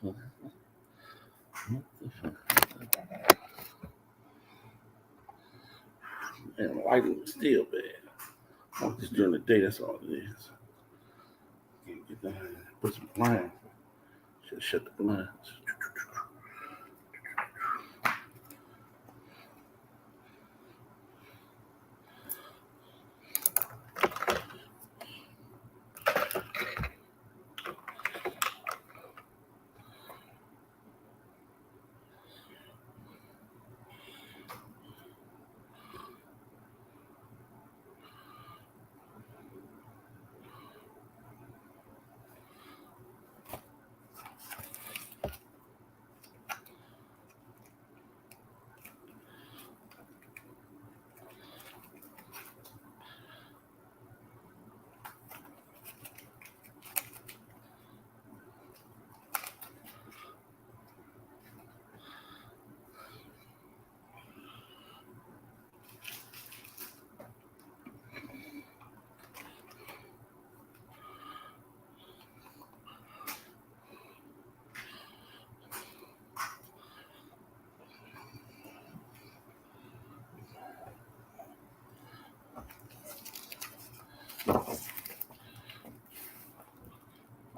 Man, the lighting is still bad. I'm just during the day, that's all it is. Can't get down here. Put some blinds. Should shut the blinds.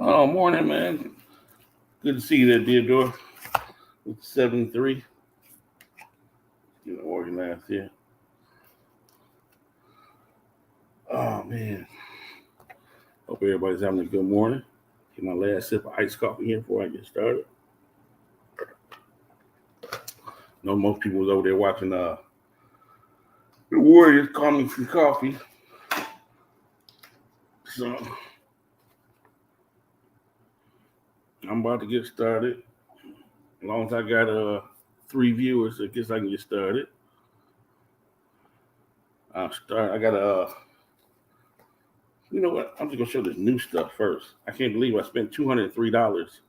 Oh, morning, man. Good to see you there, Theodore. It's 7-3. Getting organized here. Oh, man. Hope everybody's having a good morning. Get my last sip of iced coffee here before I get started. I know most people was over there watching the Warriors calling some coffee. So I'm about to get started. As long as I got 3 viewers, I guess I can get started. I'll start. I got you know what? I'm just gonna show this new stuff first. I can't believe I spent $203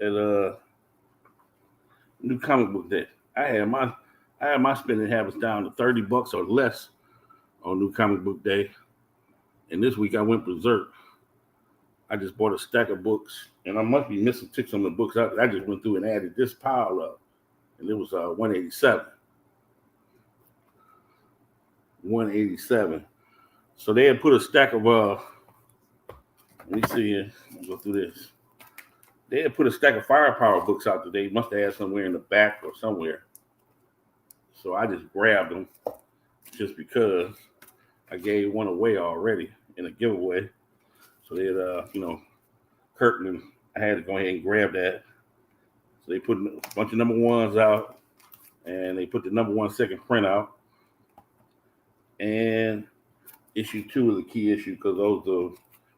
at new comic book day. I had my spending habits down to $30 or less on new comic book day, and this week I went berserk. I just bought a stack of books, and I must be missing some of the books. I just went through and added this pile up, and it was 187. 187. So they had put a stack of let me see here. I'll go through this. They had put a stack of Firepower books out today. Must have had somewhere in the back or somewhere. So I just grabbed them just because I gave one away already in a giveaway. So they had Kirkman. I had to go ahead and grab that. So they put a bunch of number ones out, and they put the number 1 second print out. And issue 2 is a key issue because those are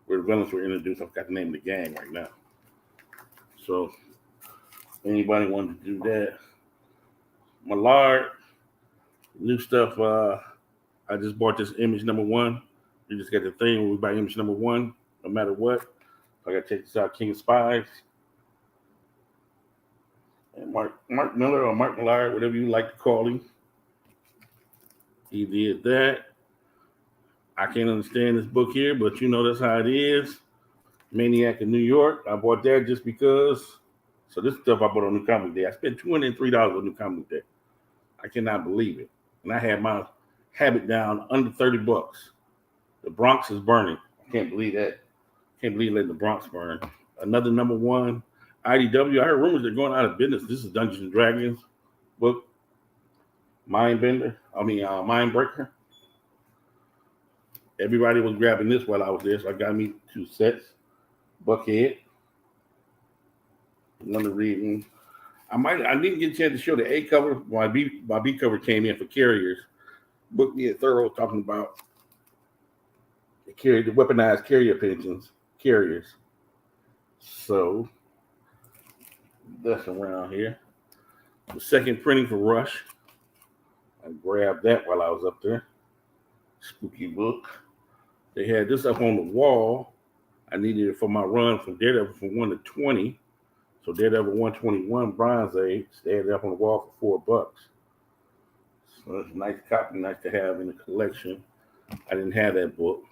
where the villains were introduced. I've got the name of the gang right now. So anybody wanted to do that? Millard, new stuff. I just bought this image number 1. You just got the thing when we buy image number 1, no matter what. I gotta check this out, King of Spies. And Mark Miller or Mark Millard, whatever you like to call him. He did that. I can't understand this book here, but that's how it is. Maniac in New York. I bought that just because. So this stuff I bought on New Comic Day. I spent $203 on New Comic Day. I cannot believe it. And I had my habit down under $30. The Bronx is burning. I can't believe that. Can't believe letting the Bronx burn. Another number 1 IDW. I heard rumors they're going out of business. This is Dungeons and Dragons book. Mindbreaker. Everybody was grabbing this while I was there, so I got me 2 sets. Buckhead. Another reading. I didn't get a chance to show the A cover. My B cover came in for Carriers. Book me a thorough talking about the weaponized carrier pigeons, Carriers. So that's around here. The second printing for Rush. I grabbed that while I was up there. Spooky book. They had this up on the wall. I needed it for my run from Daredevil from 1 to 20. So Daredevil 121 Bronze Age. They had it up on the wall for $4. So it's a nice copy, nice to have in the collection. I didn't have that book.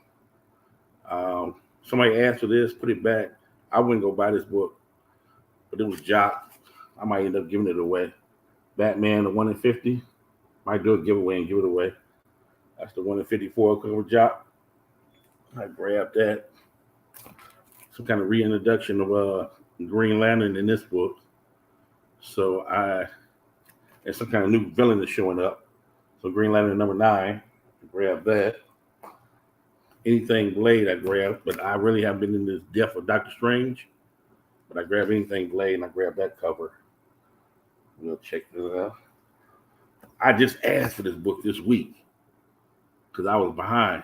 Somebody asked for this, put it back. I wouldn't go buy this book. but it was Jock. I might end up giving it away. Batman, the 1 in 50. Might do a giveaway and give it away. That's the 1 in 54 cover Jock. I grabbed that. Some kind of reintroduction of Green Lantern in this book. So and some kind of new villain is showing up. So Green Lantern number 9, I grabbed that. Anything Blade I grabbed, but I really haven't been in this depth of Doctor Strange. But I grabbed Anything Blade and I grabbed that cover. We'll check this out. I just asked for this book this week because I was behind.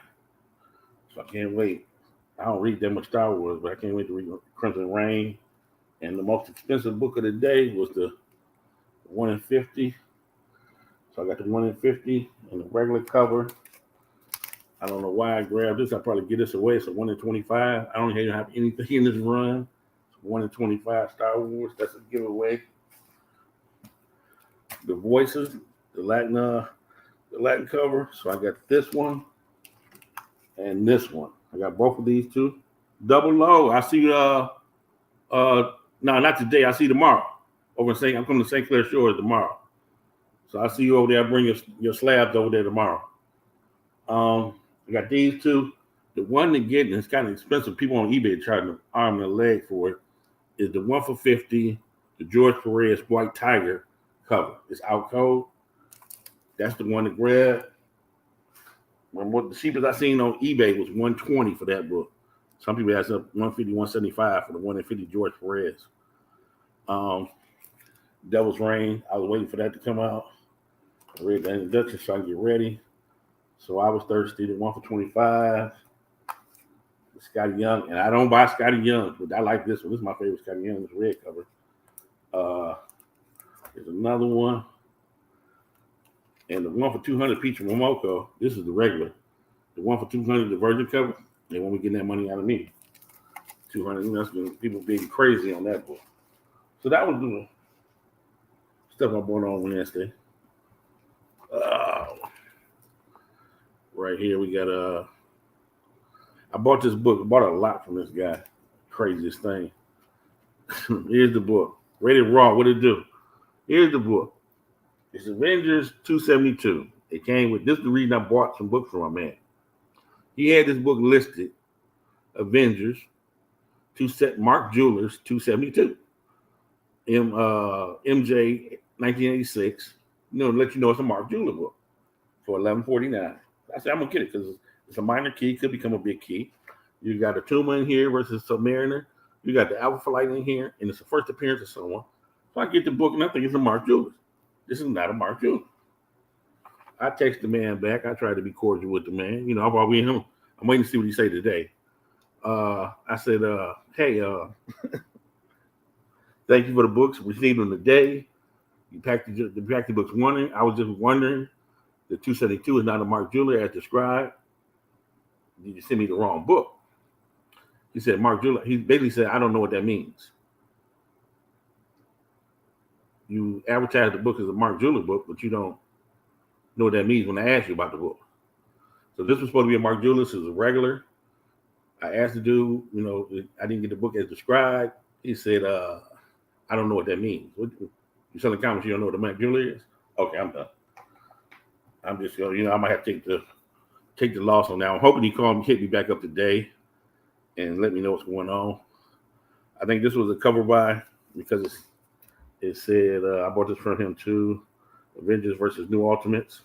So I can't wait. I don't read that much Star Wars, but I can't wait to read Crimson Reign. And the most expensive book of the day was the 1 in 50. So I got the 1 in 50 and the regular cover. I don't know why I grabbed this. I'll probably get this away. It's a 1 in 25. I don't even have anything in this run. It's 1 in 25 Star Wars. That's a giveaway. The Voices, the Latin cover. So I got this one and this one. I got both of these two. Double low. I see no, not today. I see you tomorrow. I'm coming to St. Clair Shores tomorrow. So I see you over there. I bring your slabs over there tomorrow. I got these two. The one to get, and it's kind of expensive. People on eBay charging an arm and a leg for it. Is the 1 for $50, the George Perez White Tiger cover. It's out cold. That's the one to grab. What the cheapest I seen on eBay was $120 for that book. Some people ask up $150, $175 for the 1 in 50 George Perez. Devil's Reign. I was waiting for that to come out. I read the introduction so I can get ready. So I was thirsty. The 1 for $25. Scotty Young, and I don't buy Scotty Young, but I like this one. This is my favorite Scotty Young. This red cover. There's another one, and the 1 for $200 Peach Momoko. This is the regular. The 1 for $200, the Virgin cover. They won't be getting that money out of me. $200. That's been people being crazy on that book. So that was the stuff I bought on Wednesday. Right here we got I bought this book. I bought a lot from this guy. Craziest thing. Here's the book. Rated Raw. What it do? Here's the book. It's Avengers 272. It came with this. Is the reason I bought some books from my man. He had this book listed. Avengers. Mark Jewelers 272. MJ 1986. Let you know it's a Mark Jeweler book for $11.49. I said I'm gonna get it because it's a minor key, could become a big key. You got a Tuma in here versus Submariner. You got the Alpha Flight in here, and it's the first appearance of someone. So I get the book, and I think it's a Mark Jeweler. This is not a Mark Jeweler. I text the man back. I try to be cordial with the man. I'm probably him. I'm waiting to see what he say today. I said, hey, thank you for the books. Received them today. You packed the books wondering. I was just wondering. The 272 is not a Mark Jeweler as described. Did you send me the wrong book? He said, Mark Jeweler. He basically said, I don't know what that means. You advertise the book as a Mark Jeweler book, but you don't know what that means when I ask you about the book. So this was supposed to be a Mark Jeweler. This is a regular. I asked the dude, I didn't get the book as described. He said, I don't know what that means. You selling comics, you don't know what a Mark Jeweler is? Okay, I'm done. I'm just going, I might have to take the loss on that. I'm hoping he called me, hit me back up today and let me know what's going on. I think this was a cover buy because it said, I bought this from him too, Avengers versus New Ultimates.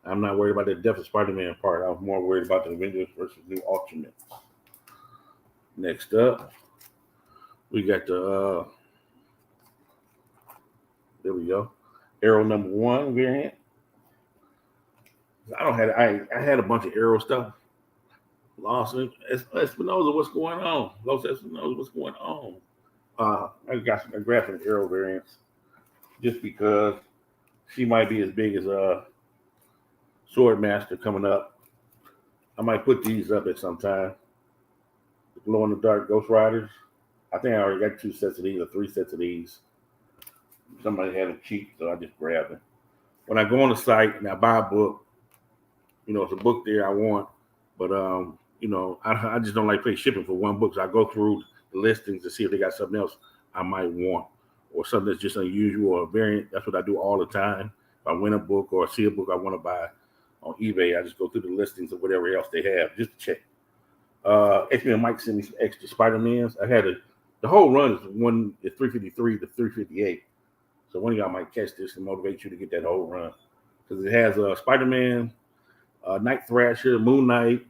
I'm not worried about the Death of Spider-Man part. I was more worried about the Avengers versus New Ultimates. Next up, we got the, there we go, Arrow number 1 variant. I had a bunch of Arrow stuff. Lawson, Espinosa, what's going on? Los Espinosa, what's going on? I grabbed some Arrow variants just because she might be as big as Swordmaster coming up. I might put these up at some time. The Glow in the Dark Ghost Riders. I think I already got 2 sets of these or 3 sets of these. Somebody had them cheap, so I just grabbed them. When I go on the site and I buy a book, it's a book there I want, but I just don't like pay shipping for one book. So I go through the listings to see if they got something else I might want, or something that's just unusual or variant. That's what I do all the time. If I win a book or see a book I want to buy on eBay, I just go through the listings of whatever else they have just to check. X-Men Mike sent me some extra Spider-Mans. The whole run is 353 to 358. So one of y'all might catch this and motivate you to get that whole run. Because it has Spider-Man, Night Thrasher, Moon Knight,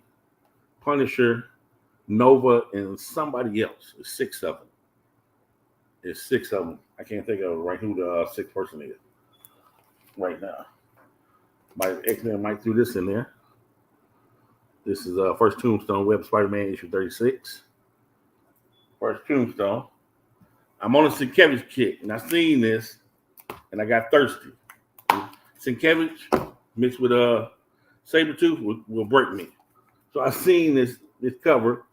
Punisher, Nova, and somebody else. It's 6 of them. It's 6 of them. I can't think of right who the 6th person is right now. My X-Men might threw this in there. This is first Tombstone, Web Spider-Man issue 36. First Tombstone. I'm on a Sienkiewicz kick, and I seen this, and I got thirsty. Sienkiewicz mixed with Sabretooth will break me. So I seen this cover.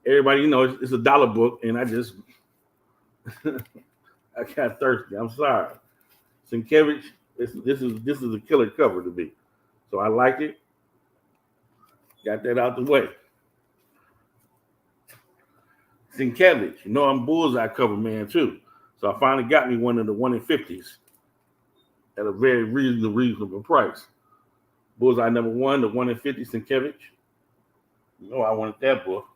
Everybody, it's a dollar book, and I just I got thirsty. I'm sorry. Sienkiewicz, this is a killer cover to me. So I like it. Got that out the way. Sienkiewicz, I'm Bullseye cover man too. So I finally got me one of the 1 in 50s at a very reasonable price. Bullseye number 1, the 1 in 50 Sienkiewicz. I wanted that book.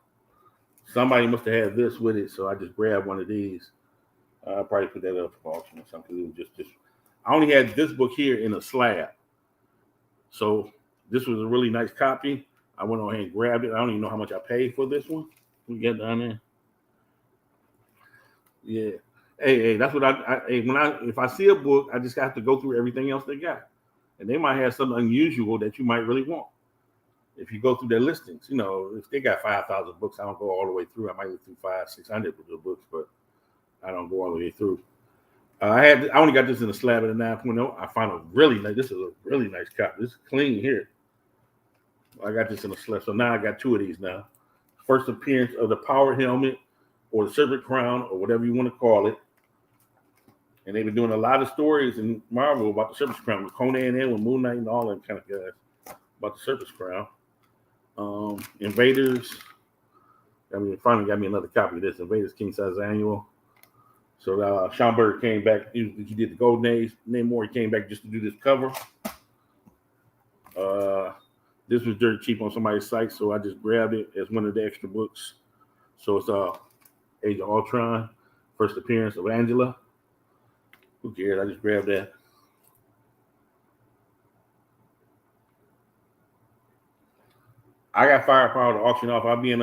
Somebody must have had this with it, so I just grabbed one of these. I'll probably put that up for auction or something. It was just I only had this book here in a slab. So this was a really nice copy. I went on ahead and grabbed it. I don't even know how much I paid for this one. We get down there. Yeah. Hey, that's what if I see a book, I just have to go through everything else they got. And they might have something unusual that you might really want. If you go through their listings, if they got 5,000 books, I don't go all the way through. I might look through 500-600 of the books, but I don't go all the way through. I only got this in a slab at a 9.0. I found this is a really nice copy. This is clean here. I got this in a slab. So now I got 2 of these now. First appearance of the Power Helmet or the Serpent Crown or whatever you want to call it. And they've been doing a lot of stories in Marvel about the Serpent Crown with Conan and with Moon Knight and all that kind of guys about the Serpent Crown. Invaders. Finally got me another copy of this. Invaders King Size Annual. So Schomburg came back. He did the Golden Age. Namor came back just to do this cover. This was dirt cheap on somebody's site, so I just grabbed it as one of the extra books. So it's Age of Ultron, first appearance of Angela. Who cares? I just grabbed that. I got firepower to auction off. I'll be in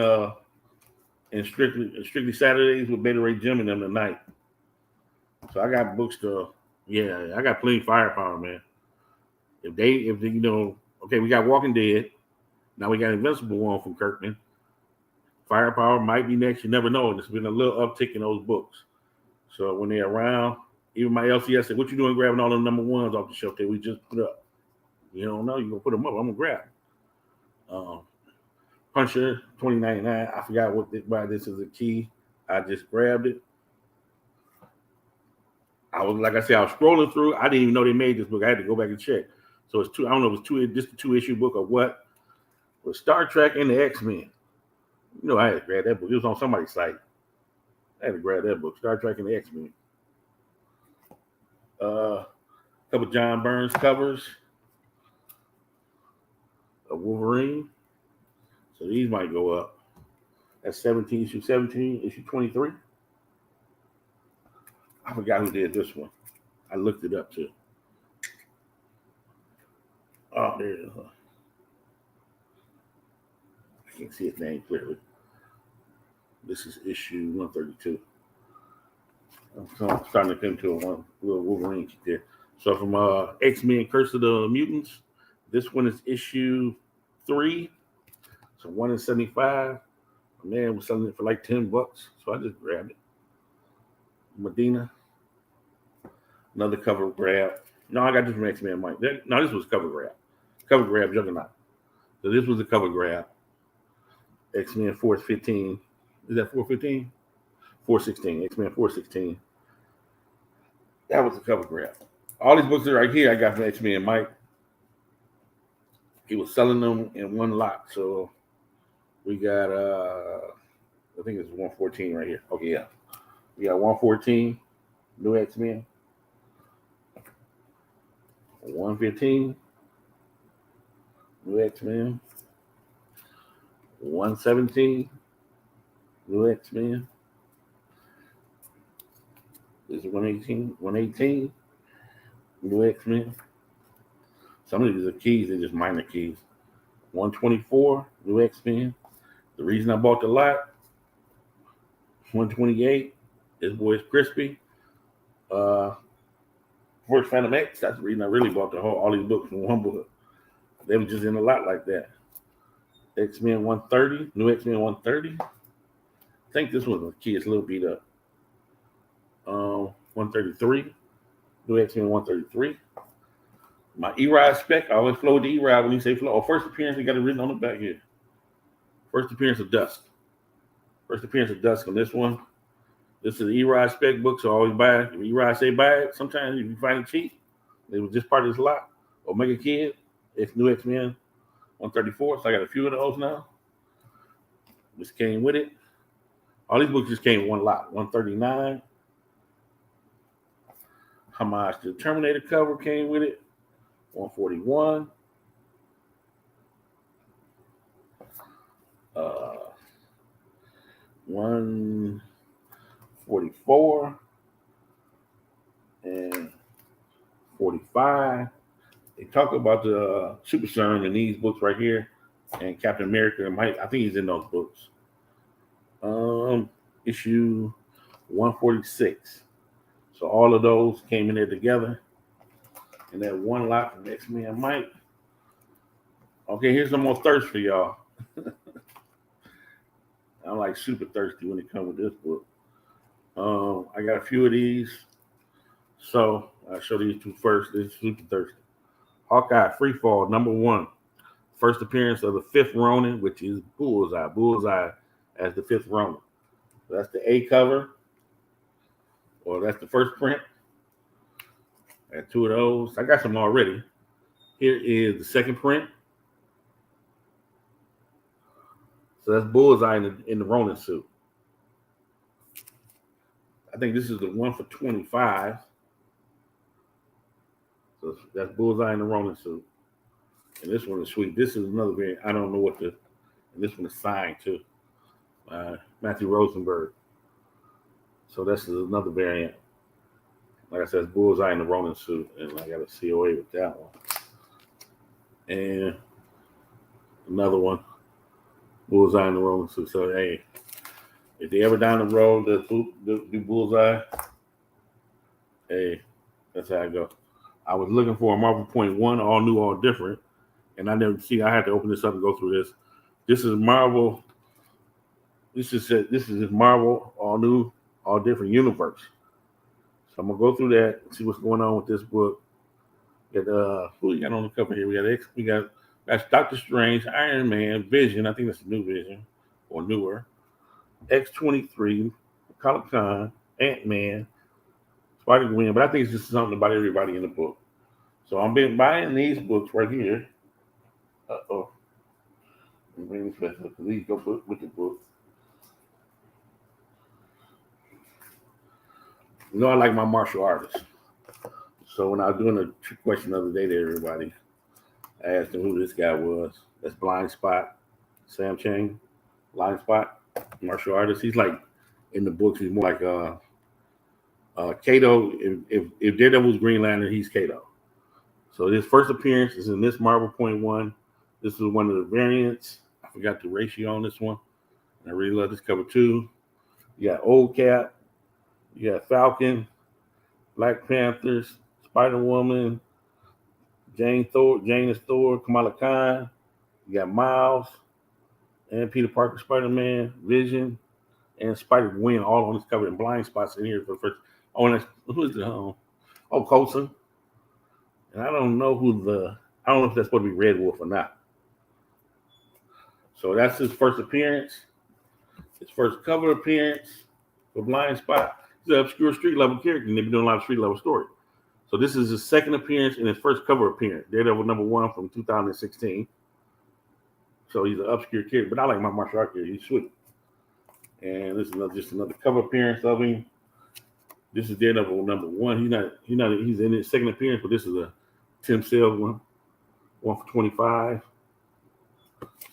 strictly Saturdays with Beta Ray Jim and them tonight. So I got books I got plenty of firepower, man. Okay, we got Walking Dead. Now we got Invincible on from Kirkman. Firepower might be next. You never know. There's been a little uptick in those books. So when they're around, even my LCS said, "What you doing grabbing all the number 1s off the shelf that we just put up?" You don't know. You're going to put them up. I'm going to grab them. Punisher, $20.99. I forgot why this is a key. I just grabbed it. I was scrolling through. I didn't even know they made this book. I had to go back and check. So it's 2. I don't know if it's 2. Just a 2-issue book or what. With Star Trek and the X-Men. I had to grab that book. It was on somebody's site. I had to grab that book. Star Trek and the X-Men. A couple John Burns covers. A Wolverine. So these might go up. That's 17, issue 17, issue 23. I forgot who did this one. I looked it up too. Oh, there it is. I can't see his name clearly. This is issue 132. I'm starting to come to a one little Wolverine there. So from X-Men Curse of the Mutants, this one is issue 3. So 1 in 75. A man was selling it for like $10. So I just grabbed it. Medina. Another cover grab. No, I got this from X-Men Mike. No, this was cover grab. Cover grab Juggernaut. So this was a cover grab. X-Men Force 15. Is that 415? 416. X-Men 416. That was a cover grab. All these books are right here I got from X-Men Mike. He was selling them in one lot. So we got I think it's 114 right here. Okay, yeah. We got 114, New X-Men. 115, New X-Men. 117, New X-Men. This is 118, 118, New X-Men. Some of these are keys, they're just minor keys. 124, New X-Men. The reason I bought the lot, 128, this boy's Crispy. First Phantom X, that's the reason I really bought all these books from one book. They were just in a lot like that. X-Men 130, New X-Men 130. I think this one was a key, it's a little beat up. 133, New X-Men 133. My E-Ride spec, I always flow with the E-Ride when you say flow. First appearance, they got it written on the back here. First appearance of Dusk. First appearance of Dusk on this one. This is the E-Ride spec book, so I always buy it. If E-Ride say buy it, sometimes if you find it cheap, it was just part of this lot. Omega Kid, it's New X-Men 134, so I got a few of those now. This came with it. All these books just came with one lot. 139. Homage to the Terminator cover came with it. 141. 144 and 45. They talk about the Super Serum in these books right here, and Captain America. I think he's in those books. Issue 146. So all of those came in there together, and that one lot from X-Men Mike. Okay, here's some more thirst for y'all. I'm like super thirsty when it comes with this book. I got a few of these, so I'll show these two first. This is super thirsty. Hawkeye Freefall #1. First appearance of the fifth Ronin, which is Bullseye. Bullseye as the fifth Ronin. So that's the A cover, or that's the first print. I got two of those. I got some already. Here is the second print. So that's Bullseye in the Ronin suit. I think this is the one for 25. So that's Bullseye in the Ronin suit. And this one is sweet. This is another variant. I don't know what and this one is signed too. Matthew Rosenberg. So this is another variant. Like I said, it's Bullseye in the Ronin suit, and I got a COA with that one. And another one, Bullseye in the Ronin suit. So hey, if they ever down the road do Bullseye, hey, that's how I go. I was looking for a Marvel Point 1, all new, all different, and I never see. I had to open this up and go through this. This is Marvel. This is Marvel, all new, all different universe. So I'm gonna go through that and see what's going on with this book. Who we got on the cover here? We got that's Doctor Strange, Iron Man, Vision. I think that's a new Vision or newer. X-23, Kamala Khan, Ant-Man, Spider-Gwen, but I think it's just something about everybody in the book. So I've been buying these books right here. Uh-oh. Let me bring this back up because these go with the book. You know I like my martial artists. So when I was doing a trick question the other day to everybody, I asked them who this guy was. That's Blind Spot, Sam Chang. Blind Spot, martial artist. He's like in the books. He's more like Kato. If Daredevil was Green Lantern, he's Kato. So his first appearance is in this Marvel Point 1. This is one of the variants. I forgot the ratio on this one. I really love this cover too. You got Old Cap. You got Falcon, Black Panthers, Spider-Woman, Jane is Thor, Kamala Khan. You got Miles and Peter Parker, Spider-Man, Vision, and Spider-Gwen all on this cover, and Blind Spots in here for the first. Oh, and who's the Coulson. And I don't know I don't know if that's supposed to be Red Wolf or not. So that's his first appearance, his first cover appearance for Blind Spot. He's an obscure street level character, and they've been doing a lot of street level stories. So this is his second appearance and his first cover appearance. Daredevil #1 from 2016. So he's an obscure character, but I like my martial art character. He's sweet. And this is just another cover appearance of him. This is Daredevil number 1. He's in his second appearance, but this is a Tim Sale one for 25.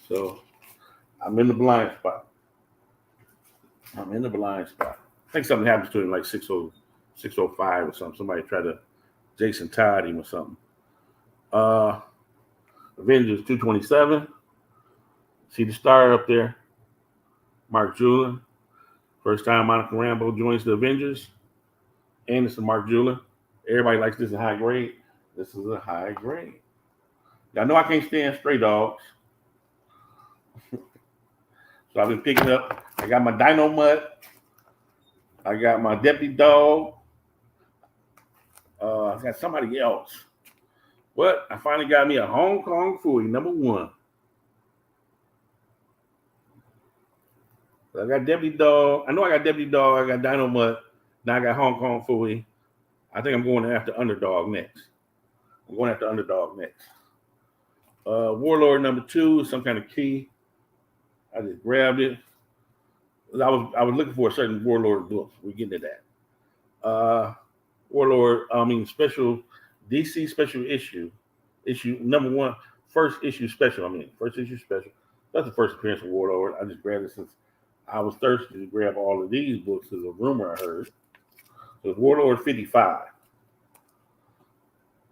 So I'm in the blind spot. I think something happens to him like 605 or something. Somebody tried to Jason Todd him or something. Avengers 227. See the star up there, Mark Julian. First time Monica Rambeau joins the Avengers. And it's a Mark Julian. Everybody likes this in high grade. This is a high grade. Y'all know I can't stand stray dogs. So I've been picking up. I got my Dino Mutt. I got my Deputy Dog. I got somebody else. But I finally got me a Hong Kong Phooey, number 1. So I got Deputy Dog. I know I got Deputy Dog. I got Dino Mutt. Now I got Hong Kong Phooey. I think I'm going after Underdog next. Warlord number 2 is some kind of key. I just grabbed it. I was looking for a certain Warlord book. We're getting to that. Special DC special issue number 1, first issue special. That's the first appearance of Warlord. I just grabbed it since I was thirsty to grab all of these books. There's a rumor I heard. So it's Warlord 55.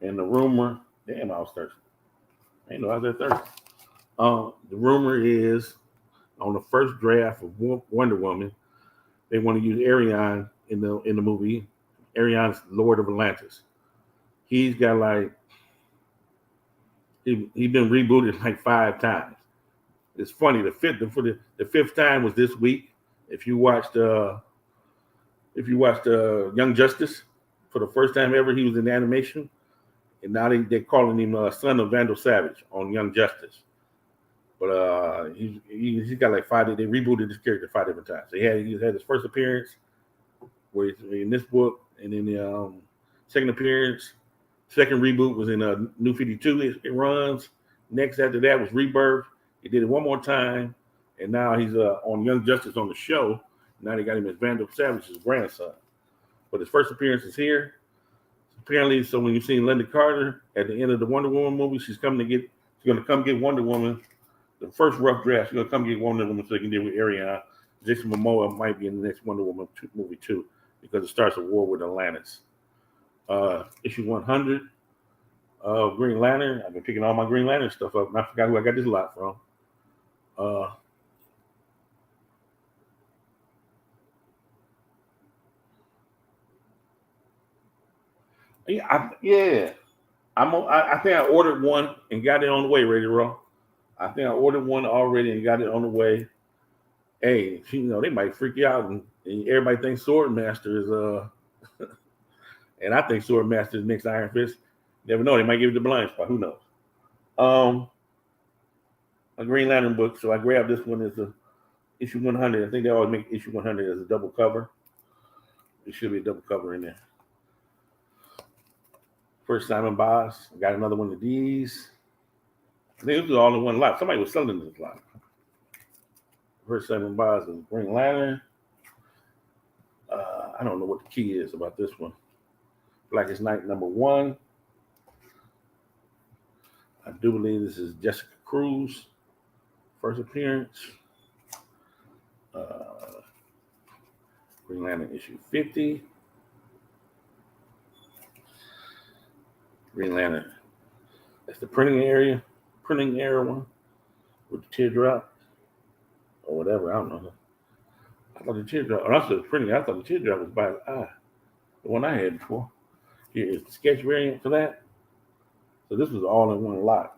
And the rumor, damn, I was thirsty. I didn't know I was that thirsty. The rumor is on the first draft of Wonder Woman, they want to use Arion in the movie. Arion's Lord of Atlantis. He's got like he's been rebooted like 5 times. It's funny. The fifth time was this week. If you watched Young Justice for the first time ever, he was in the animation, and now they're calling him son of Vandal Savage on Young Justice. But he's got like 5. They rebooted this character 5 different times. He had his first appearance where he's in this book, and then the second appearance, second reboot was in New 52. It runs. Next after that was Rebirth. He did it one more time, and now he's on Young Justice on the show. Now they got him as Vandal Savage's grandson. But his first appearance is here. Apparently, so when you see Linda Carter at the end of the Wonder Woman movie, she's going to come get Wonder Woman. The first rough draft, she's going to come get Wonder Woman so they can deal with Arion. Jason Momoa might be in the next Wonder Woman movie too, because it starts a war with Atlantis. Issue 100 of Green Lantern. I've been picking all my Green Lantern stuff up, and I forgot who I got this lot from. I think I ordered one and got it on the way, ready to roll. I think I ordered one already and got it on the way. Hey, they might freak you out, and everybody thinks Swordmaster is and I think Swordmaster is next Iron Fist. Never know, they might give it the blind spot. Who knows? A Green Lantern book, so I grabbed this one as a issue 100. I think they always make issue 100 as a double cover. There should be a double cover in there. First Simon Boss. I got another one of these. I think this was all in one lot. Somebody was selling this lot. First Simon Boss is Green Lantern. I don't know what the key is about this one. Blackest Night number 1. I do believe this is Jessica Cruz. First appearance. Green Lantern issue 50. Green Lantern. That's the printing area one with the teardrop or whatever. I don't know. I thought the teardrop, I thought the teardrop was by the eye. The one I had before. Here is the sketch variant for that. So this was all in one lot.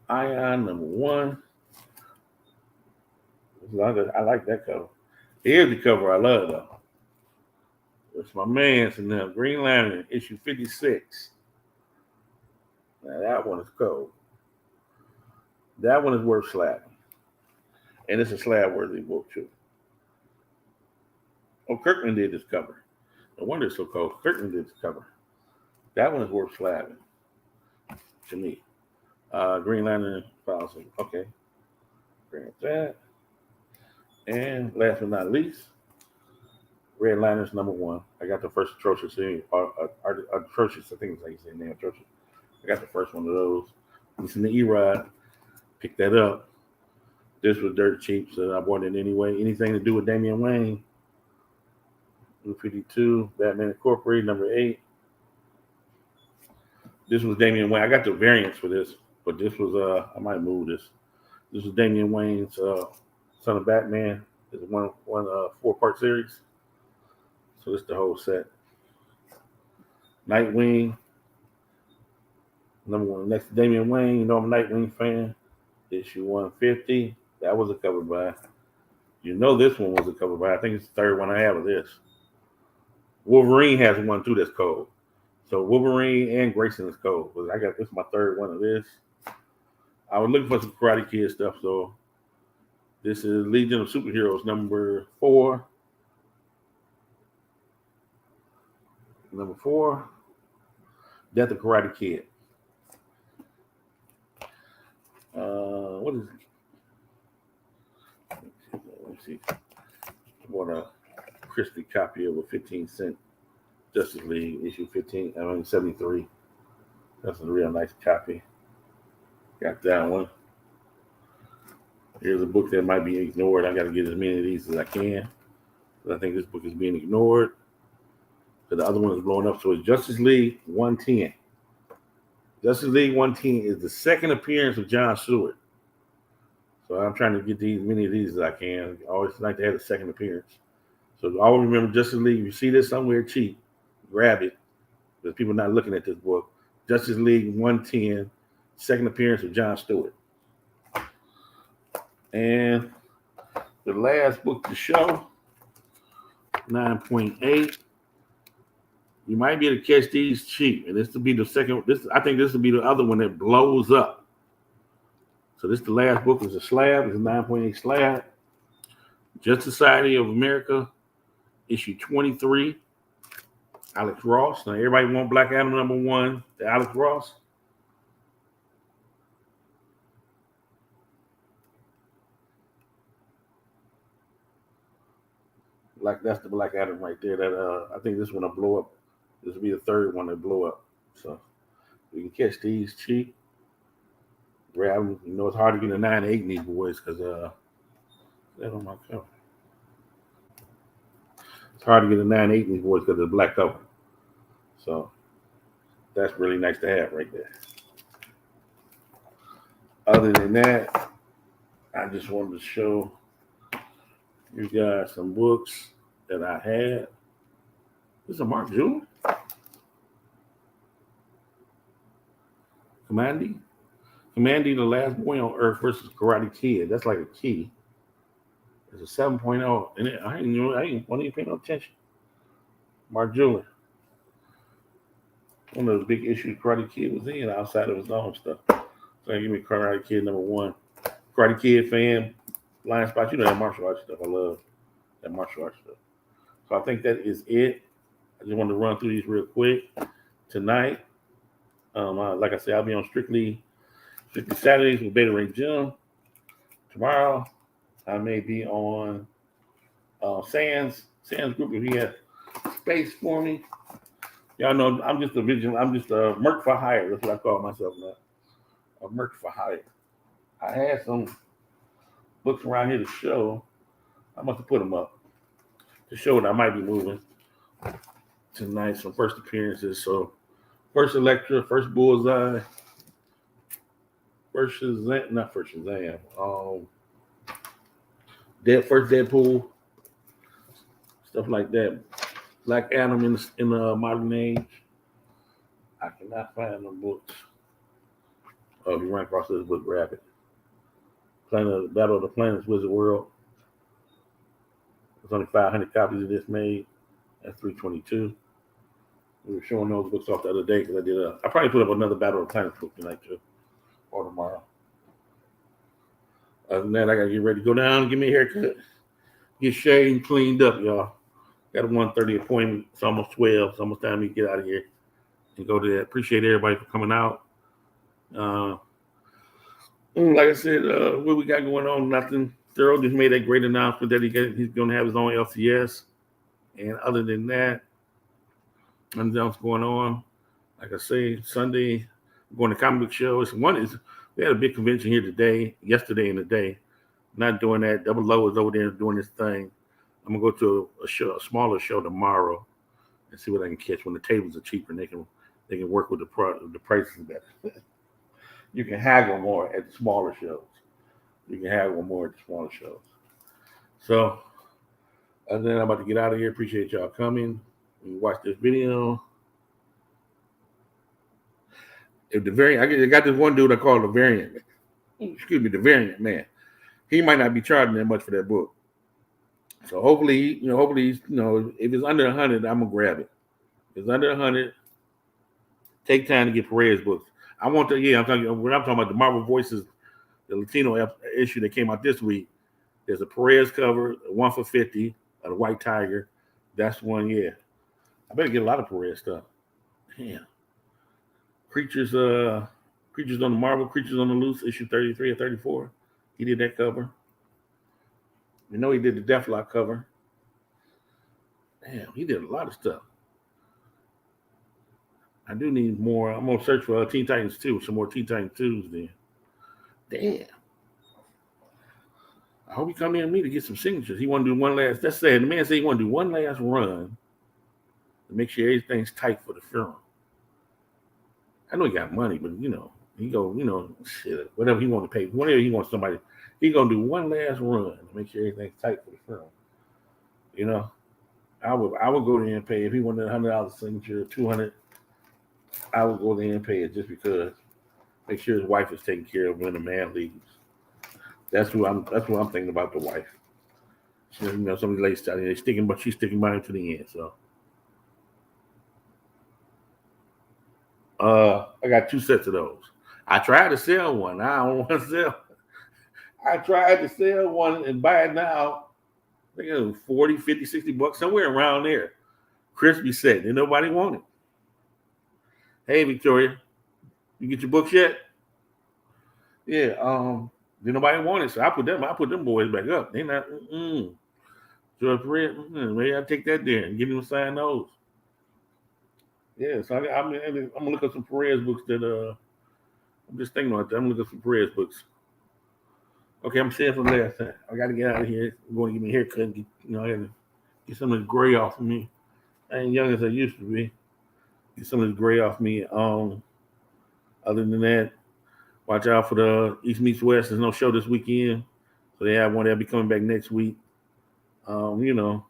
Ion number 1. I like that cover. Here's the cover I love though. It's my man's in there. Green Lantern issue 56. Now that one is cold. That one is worth slapping. And it's a slab-worthy book too. Oh, Kirkman did this cover. No wonder it's so cold. Kirkman did this cover. That one is worth slapping to me. Green Lantern files. Okay. Bring up that. And last but not least, Red Lanterns #1. I got the first Atrocious series. Atrocious, I think it's how you say the name, Atrocious. I got the first one of those. It's in the E-Rod. Picked that up. This was dirt cheap, so I bought it anyway. Anything to do with Damian Wayne. New 52, Batman Incorporated, #8. This was Damian Wayne. I got the variants for this, but this was I might move this. This was Damian Wayne's Son of Batman. It's one 4-part series. So this is the whole set. Nightwing, #1. Next to Damian Wayne, you know I'm a Nightwing fan. Issue 150. That was a cover by. You know this one was a cover by. I think it's the third one I have of this. Wolverine has one too that's cold. So Wolverine and Grayson is cold. But I got this is my third one of this. I was looking for some Karate Kid stuff, so this is Legion of Superheroes #4. #4, Death of Karate Kid. What is it? Let me see. I bought a Christie copy of a 15-cent Justice League issue 73. That's a real nice copy. Got that one. Here's a book that might be ignored. I got to get as many of these as I can. But I think this book is being ignored. So the other one is blowing up. So it's Justice League 110. Justice League 110 is the second appearance of John Stewart. So I'm trying to get as many of these as I can. I always like to have a second appearance. So always remember Justice League. If you see this somewhere cheap, grab it. Because people are not looking at this book. Justice League 110, second appearance of John Stewart. And the last book to show, 9.8. You might be able to catch these cheap. And this will be the second. I think this will be the other one that blows up. So this is the last book. It's a slab. It's a 9.8 slab. Justice Society of America, issue 23. Alex Ross. Now everybody want Black Adam #1. The Alex Ross. That's the Black Adam right there. That I think this one will blow up. This will be the third one that blow up. So we can catch these cheap. Grab them. You know it's hard to get a 9.8 in these boys because that on my cover. It's hard to get a 9.8 in these boys because of the black cover. So that's really nice to have right there. Other than that, I just wanted to show you guys some books that I had. This is a Mark Jewell. Commandy, The Last Boy on Earth versus Karate Kid. That's like a key. It's a 7.0. And I ain't paying no attention. Mark Jewell. One of those big issues Karate Kid was in outside of his own stuff. So give me Karate Kid #1. Karate Kid fan, blind spot. You know that martial arts stuff. I love that martial arts stuff. So I think that is it. I just wanted to run through these real quick. Tonight, like I said, I'll be on Strictly Saturdays with Beta Ray Jim. Tomorrow, I may be on Sands group if he has space for me. Y'all know I'm just a merc for hire. That's what I call myself now. A merc for hire. I had some books around here to show. I must have put them up to show that I might be moving tonight. Some first appearances. So first Elektra, first Bullseye, first Shazam, not first Shazam. First Deadpool, stuff like that. Black Adam in the modern age. I cannot find them books. Oh, if you run across this book, grab it. Battle of the Planets, Wizard World. There's only 500 copies of this made. That's $322. We were showing those books off the other day because I probably put up another Battle of the Planets book tonight too, or tomorrow. Other than that, I gotta get ready to go down and give me a haircut, get shaved and cleaned up, y'all. Got a 1:30 appointment. It's almost 12. It's almost time to get out of here and go to that. Appreciate everybody for coming out. Like I said, what we got going on, nothing. Thurl just made that great announcement that he's going to have his own LCS. And other than that, nothing else going on. Like I say, Sunday, I'm going to comic book shows. We had a big convention here yesterday and today. Not doing that. Double O is over there doing this thing. I'm gonna go to a smaller show tomorrow, and see what I can catch. When the tables are cheaper, and they can work with the prices better. You can haggle more at the smaller shows. You can haggle more at the smaller shows. So, other than that, I'm about to get out of here. Appreciate y'all coming. When you watch this video, if the variant, I got this one dude I call the variant. Excuse me, the variant man. He might not be charging that much for that book. So hopefully, if it's under 100, I'm gonna grab it. If it's under 100, take time to get Perez books. I'm talking about the Marvel Voices, the Latino issue that came out this week. There's a Perez cover, one for 50, of the White Tiger. That's one, yeah. I better get a lot of Perez stuff. Damn. Creatures on the Marvel, Creatures on the Loose, issue 33 or 34. He did that cover. You know he did the Deathlock cover. Damn, he did a lot of stuff. I do need more. I'm gonna search for Teen Titans 2, some more Teen Titans 2s then. Damn. I hope he come in with me to get some signatures. He want to do one last. That's sad. The man said he want to do one last run to make sure everything's tight for the film. I know he got money, but he go, shit, whatever he want to pay, whatever he wants somebody, he gonna do one last run to make sure everything's tight for the film. I would go there and pay if he wanted $100 signature, $200. I would go there and pay it just because. Make sure his wife is taken care of when the man leaves. That's what I'm thinking about the wife. She, some of the ladies out there, she's sticking by him to the end. So, I got 2 sets of those. I tried to sell one. I don't want to sell. I tried to sell one and buy it now. I think it was 40, 50, 60 bucks, somewhere around there. Crispy set. Didn't nobody want it. Hey, Victoria, you get your books yet? Yeah. Didn't nobody want it, so I put them boys back up. They not. George Perez. Maybe I take that there and give him a sign those. Yeah. So I'm gonna look at some Perez books that I'm just thinking about that. I'm gonna look at some Perez books. Okay, I'm saying from last time. I got to get out of here. I'm going to get me a haircut. And I got to get some of this gray off of me. I ain't young as I used to be. Get some of this gray off me. Other than that, watch out for the East Meets West. There's no show this weekend, so they have one that'll be coming back next week. Joking them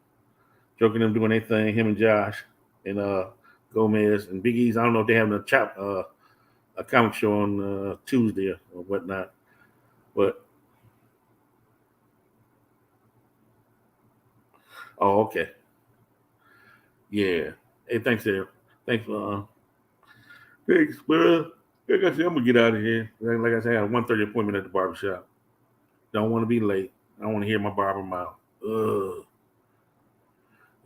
doing their thing. Him and Josh and Gomez and Big E's. I don't know if they have a comic show on Tuesday or whatnot, but. Oh, okay. Yeah. Hey, thanks, there. Thanks, thanks, man. Like I said, I'm gonna get out of here. Like I said, I have a 1:30 appointment at the barbershop. Don't want to be late. I don't want to hear my barber mouth. Ugh.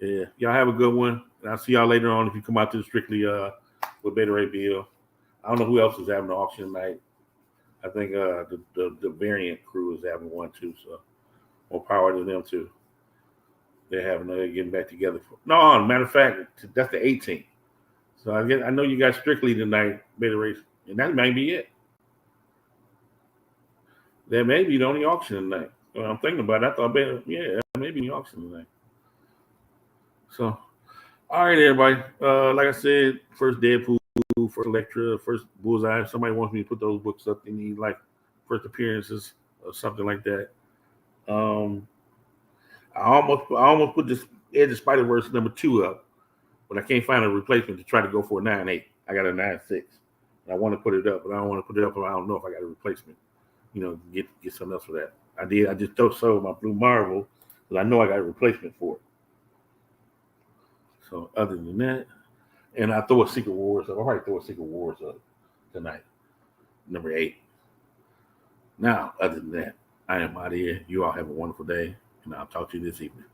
Yeah. Y'all have a good one. And I'll see y'all later on if you come out to the Strictly with Beta Ray Bill. I don't know who else is having the auction tonight. I think the Variant crew is having one too. So more power to them too. They're getting back together. No, matter of fact, that's the 18th. So I know you got Strictly tonight, Beta Race, and that may be it. That may be the only auction tonight. Well, I'm thinking about it. I thought, that may be the auction tonight. So, all right, everybody. Like I said, first Deadpool, first Elektra, first Bullseye. If somebody wants me to put those books up, they need like first appearances or something like that. I almost put this Edge of Spider-Verse #2 up, but I can't find a replacement to try to go for a 9.8. I got a 9.6. I want to put it up, but I don't want to put it up. I don't know if I got a replacement. Get something else for that. I did. I just sold my Blue Marvel because I know I got a replacement for it. So other than that, and I throw a Secret Wars up. I'll probably throw a Secret Wars up tonight, #8. Now, other than that, I am out of here. You all have a wonderful day, and I'll talk to you this evening.